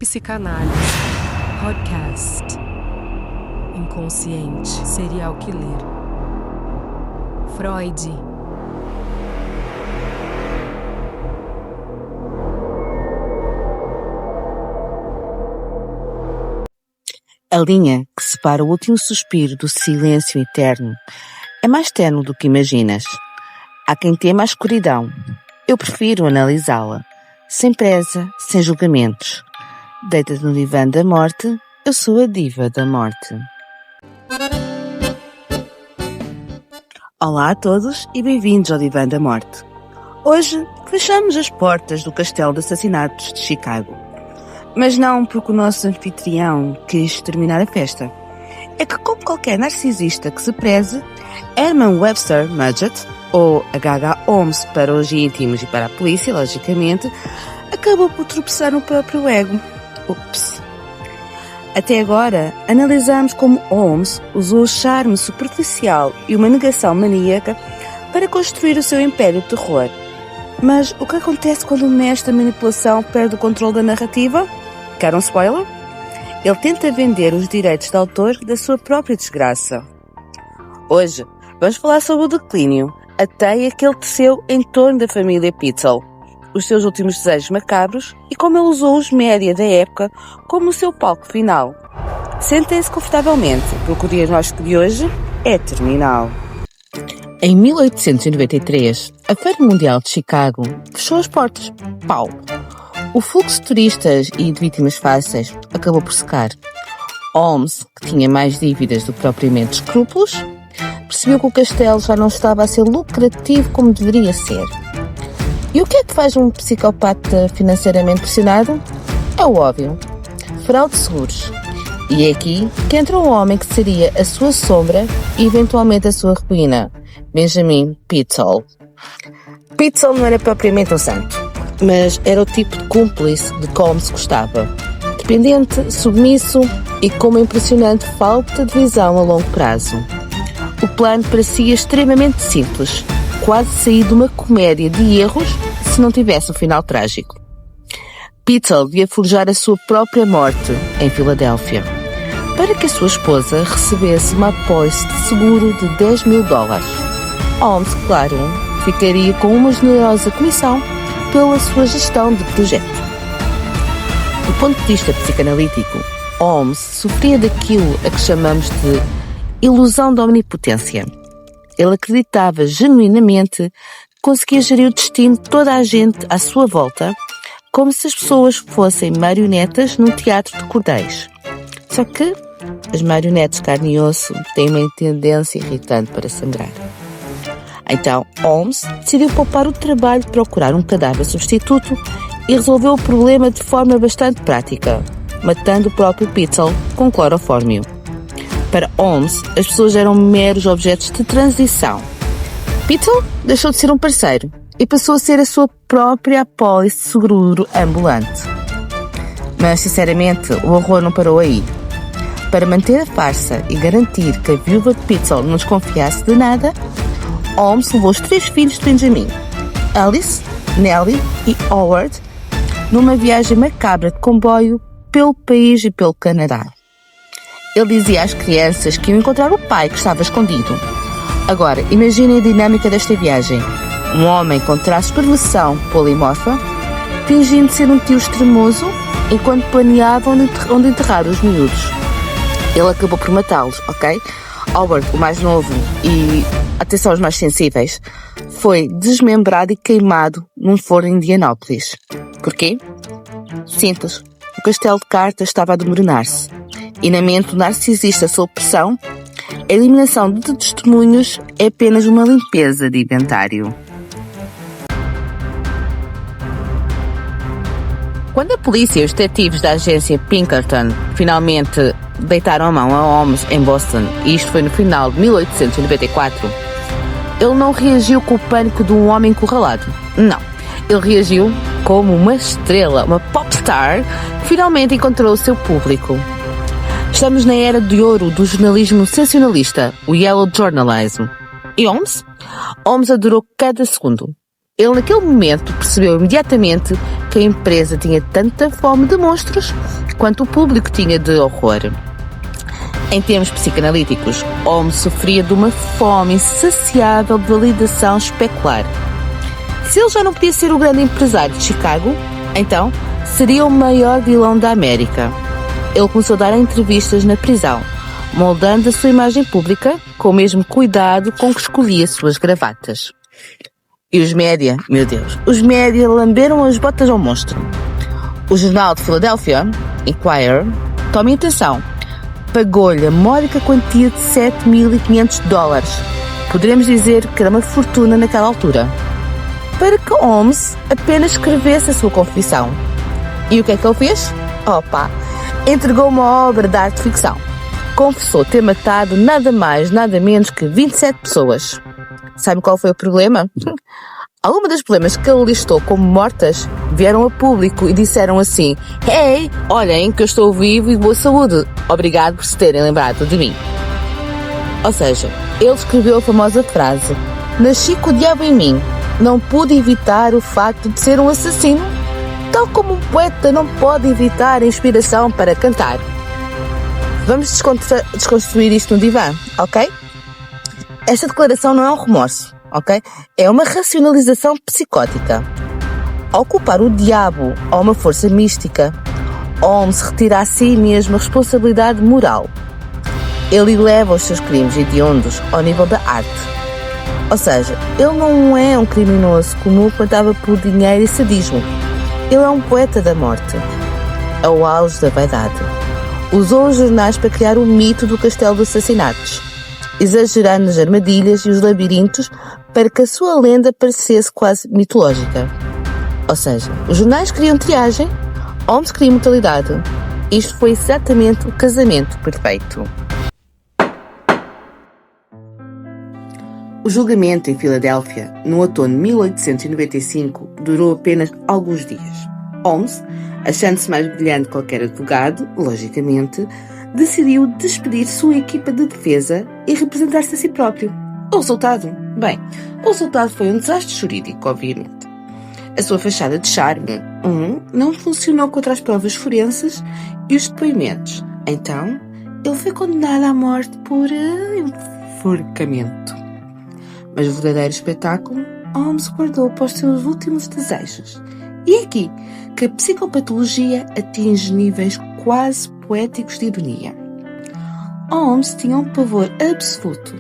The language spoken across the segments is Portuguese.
Psicanálise. Podcast. Inconsciente. Serial killer. Freud. A linha que separa o último suspiro do silêncio eterno é mais tênue do que imaginas. Há quem tema a escuridão. Eu prefiro analisá-la, sem pressa, sem julgamentos. Deita-te no divã da morte, eu sou a diva da morte. Olá a todos e bem-vindos ao Divã da Morte. Hoje fechamos as portas do castelo de assassinatos de Chicago. Mas não porque o nosso anfitrião quis terminar a festa. É que, como qualquer narcisista que se preze, Herman Webster Mudgett, ou H.H. Holmes para os íntimos e para a polícia, logicamente, acabou por tropeçar no próprio ego. Ups. Até agora, analisamos como Holmes usou o charme superficial e uma negação maníaca para construir o seu império de terror. Mas o que acontece quando o mestre da manipulação perde o controle da narrativa? Quer um spoiler? Ele tenta vender os direitos de autor da sua própria desgraça. Hoje, vamos falar sobre o declínio, a teia que ele teceu em torno da família Pitzel, os seus últimos desejos macabros e como ele usou os média da época como o seu palco final. Sentem-se confortavelmente, porque o diagnóstico de hoje é terminal. Em 1893, a Feira Mundial de Chicago fechou as portas. Pau! O fluxo de turistas e de vítimas fáceis acabou por secar. Holmes, que tinha mais dívidas do que propriamente escrúpulos, percebeu que o castelo já não estava a ser lucrativo como deveria ser. E o que é que faz um psicopata financeiramente pressionado? É o óbvio. Fraude de seguros. E é aqui que entra um homem que seria a sua sombra e eventualmente a sua ruína. Benjamin Pitzel. Pitzel não era propriamente um santo, mas era o tipo de cúmplice de como se gostava. Dependente, submisso e com uma impressionante falta de visão a longo prazo. O plano parecia extremamente simples, quase sair de uma comédia de erros se não tivesse um final trágico. Pitzel devia forjar a sua própria morte em Filadélfia, para que a sua esposa recebesse uma apólice de seguro de $10.000. Holmes, claro, ficaria com uma generosa comissão pela sua gestão de projeto. Do ponto de vista psicanalítico, Holmes sofria daquilo a que chamamos de ilusão da omnipotência. Ele acreditava genuinamente que conseguia gerir o destino de toda a gente à sua volta, como se as pessoas fossem marionetas num teatro de cordéis. Só que as marionetes de carne e osso têm uma tendência irritante para sangrar. Então, Holmes decidiu poupar o trabalho de procurar um cadáver substituto e resolveu o problema de forma bastante prática, matando o próprio Pitzel com clorofórmio. Para Holmes, as pessoas eram meros objetos de transição. Pitzel deixou de ser um parceiro e passou a ser a sua própria apólice de seguro ambulante. Mas, sinceramente, o horror não parou aí. Para manter a farsa e garantir que a viúva de Pitzel não desconfiasse de nada, Holmes levou os 3 filhos de Benjamin, Alice, Nellie e Howard, numa viagem macabra de comboio pelo país e pelo Canadá. Ele dizia às crianças que iam encontrar o pai que estava escondido. Agora, imaginem a dinâmica desta viagem. Um homem com traços de perversão polimorfa, fingindo ser um tio extremoso, enquanto planeava onde enterrar os miúdos. Ele acabou por matá-los, ok? Howard, o mais novo e, atenção aos mais sensíveis, foi desmembrado e queimado num forno em Indianápolis. Porquê? Simples. O castelo de cartas estava a desmoronar-se. E na mente do narcisista sob pressão, a eliminação de testemunhos é apenas uma limpeza de inventário. Quando a polícia e os detetives da agência Pinkerton finalmente deitaram a mão a Holmes em Boston, e isto foi no final de 1894, ele não reagiu com o pânico de um homem encurralado. Não. Ele reagiu como uma estrela, uma popstar, que finalmente encontrou o seu público. Estamos na era de ouro do jornalismo sensacionalista, o Yellow Journalism. E Holmes? Holmes adorou cada segundo. Ele naquele momento percebeu imediatamente que a empresa tinha tanta fome de monstros quanto o público tinha de horror. Em termos psicanalíticos, Holmes sofria de uma fome insaciável de validação especular. Se ele já não podia ser o grande empresário de Chicago, então seria o maior vilão da América. Ele começou a dar entrevistas na prisão, moldando a sua imagem pública com o mesmo cuidado com que escolhia suas gravatas. E os média, meu Deus, os média lamberam as botas ao monstro. O jornal de Filadélfia, Inquirer, tome atenção, pagou-lhe a módica quantia de $7.500. Poderemos dizer que era uma fortuna naquela altura, para que Holmes apenas escrevesse a sua confissão. E o que é que ele fez? Entregou uma obra de arte ficção. Confessou ter matado nada mais, nada menos que 27 pessoas. Sabe qual foi o problema? Algumas das problemas que ele listou como mortas vieram a público e disseram assim: "Hey, olhem que eu estou vivo e de boa saúde. Obrigado por se terem lembrado de mim." Ou seja, ele escreveu a famosa frase: "Nasci com o diabo em mim. Não pude evitar o facto de ser um assassino, tal como um poeta não pode evitar a inspiração para cantar." Vamos desconstruir isto no divã, ok? Esta declaração não é um remorso, ok? É uma racionalização psicótica. Ao culpar o diabo ou uma força mística, Holmes retira a si mesmo a responsabilidade moral. Ele eleva os seus crimes hediondos ao nível da arte. Ou seja, ele não é um criminoso comum que matava por dinheiro e sadismo. Ele é um poeta da morte. É o auge da vaidade. Usou os jornais para criar o mito do castelo de assassinatos, exagerando nas armadilhas e os labirintos para que a sua lenda parecesse quase mitológica. Ou seja, os jornais criam triagem, Holmes cria imortalidade. Isto foi exatamente o casamento perfeito. O julgamento em Filadélfia, no outono de 1895, durou apenas alguns dias. Holmes, achando-se mais brilhante que qualquer advogado, logicamente, decidiu despedir sua equipa de defesa e representar-se a si próprio. O resultado? Bem, o resultado foi um desastre jurídico, obviamente. A sua fachada de charme não funcionou contra as provas forenses e os depoimentos. Então, ele foi condenado à morte por enforcamento. Mas o verdadeiro espetáculo, Holmes guardou para os seus últimos desejos. E é aqui que a psicopatologia atinge níveis quase poéticos de ironia. Holmes tinha um pavor absoluto.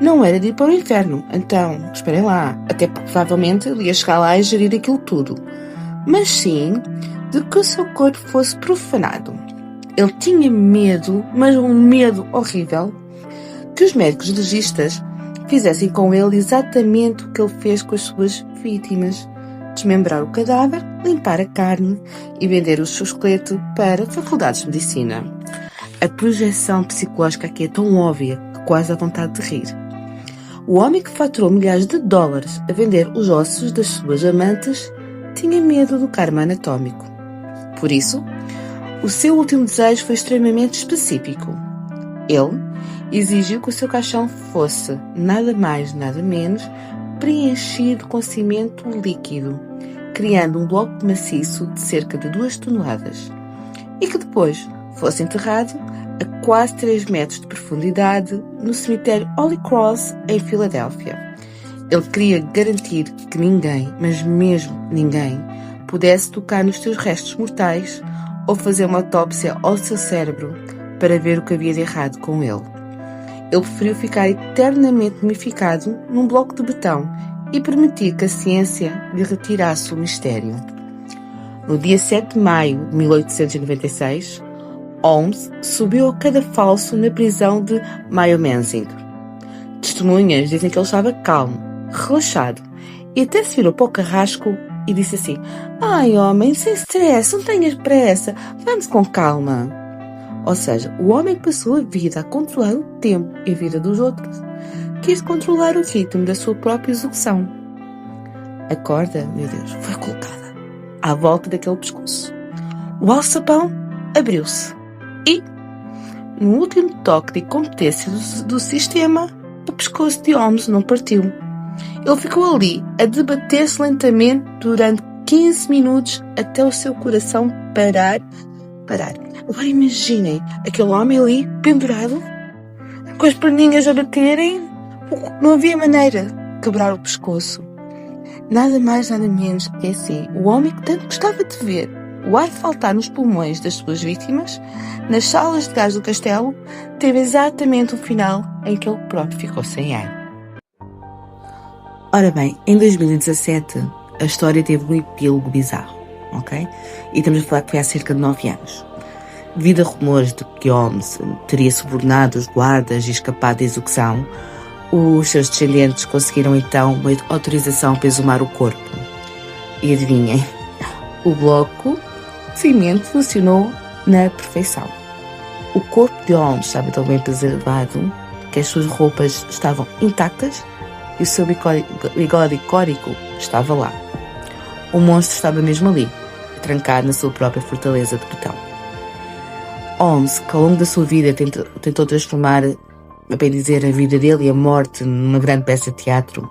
Não era de ir para o inferno, então, esperem lá, até porque provavelmente ele ia chegar lá e gerir aquilo tudo. Mas sim, de que o seu corpo fosse profanado. Ele tinha medo, mas um medo horrível, que os médicos legistas fizessem com ele exatamente o que ele fez com as suas vítimas: desmembrar o cadáver, limpar a carne e vender o seu esqueleto para faculdades de medicina. A projeção psicológica aqui é tão óbvia que quase dá vontade de rir. O homem que faturou milhares de dólares a vender os ossos das suas amantes tinha medo do karma anatómico. Por isso, o seu último desejo foi extremamente específico. Ele exigiu que o seu caixão fosse, nada mais, nada menos, preenchido com cimento líquido, criando um bloco maciço de cerca de 2 toneladas, e que depois fosse enterrado a quase 3 metros de profundidade no cemitério Holy Cross, em Filadélfia. Ele queria garantir que ninguém, mas mesmo ninguém, pudesse tocar nos seus restos mortais ou fazer uma autópsia ao seu cérebro para ver o que havia de errado com ele. Ele preferiu ficar eternamente mumificado num bloco de betão e permitir que a ciência lhe retirasse o mistério. No dia 7 de maio de 1896, Holmes subiu ao cadafalso na prisão de Myomansing. Testemunhas dizem que ele estava calmo, relaxado, e até se virou para o carrasco e disse assim: "Ai, homem, sem stress, não tenhas pressa, vamos com calma." Ou seja, o homem que passou a vida a controlar o tempo e a vida dos outros, quis controlar o ritmo da sua própria execução. A corda, meu Deus, foi colocada à volta daquele pescoço. O alçapão abriu-se e, no último toque de incompetência do sistema, o pescoço de Holmes não partiu. Ele ficou ali a debater-se lentamente durante 15 minutos até o seu coração parar. Agora imaginem aquele homem ali, pendurado, com as perninhas a baterem. Não havia maneira de quebrar o pescoço. Nada mais, nada menos que assim, o homem que tanto gostava de ver o ar faltar nos pulmões das suas vítimas, nas salas de gás do castelo, teve exatamente o final em que ele próprio ficou sem ar. Ora bem, em 2017, a história teve um epílogo bizarro, ok? E estamos a falar que foi há cerca de 9 anos. Devido a rumores de que Holmes teria subornado os guardas e escapado da execução, os seus descendentes conseguiram então uma autorização para exumar o corpo. E adivinhem, o bloco de cimento funcionou na perfeição. O corpo de Holmes estava tão bem preservado que as suas roupas estavam intactas e o seu bigode icónico estava lá. O monstro estava mesmo ali, trancado na sua própria fortaleza de betão. Holmes, que ao longo da sua vida tentou transformar, a bem dizer, a vida dele e a morte numa grande peça de teatro,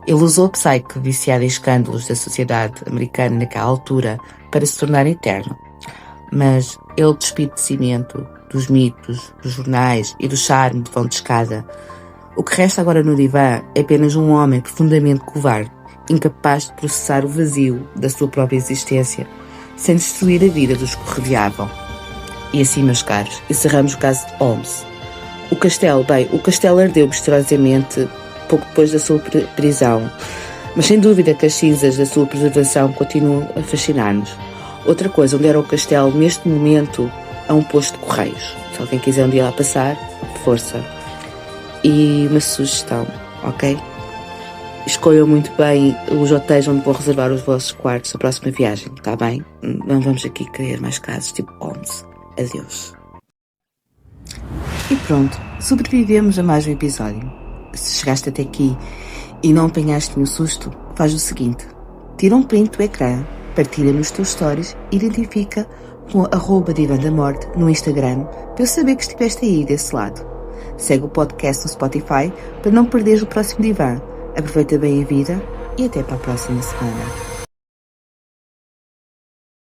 ele usou a Psyche, viciada em escândalos da sociedade americana naquela altura, para se tornar eterno. Mas ele despido de cimento, dos mitos, dos jornais e do charme de vão de escada. O que resta agora no divã é apenas um homem profundamente covarde, incapaz de processar o vazio da sua própria existência, sem destruir a vida dos que o rodeavam. E assim, meus caros, encerramos o caso de Holmes. O castelo ardeu misteriosamente pouco depois da sua prisão, mas sem dúvida que as cinzas da sua preservação continuam a fascinar-nos. Outra coisa, onde era o castelo, neste momento, é um posto de correios. Se alguém quiser um dia lá passar, força. E uma sugestão, ok? Escolham muito bem os hotéis onde vão reservar os vossos quartos na próxima viagem, está bem? Não vamos aqui querer mais casos tipo Holmes. Adeus. E pronto, sobrevivemos a mais um episódio. Se chegaste até aqui e não apanhaste nenhum susto, faz o seguinte: tira um print do ecrã, partilha nos teus stories e identifica com @divandamorte no Instagram para eu saber que estiveste aí desse lado. Segue o podcast no Spotify para não perderes o próximo divã. Aproveita bem a vida e até para a próxima semana.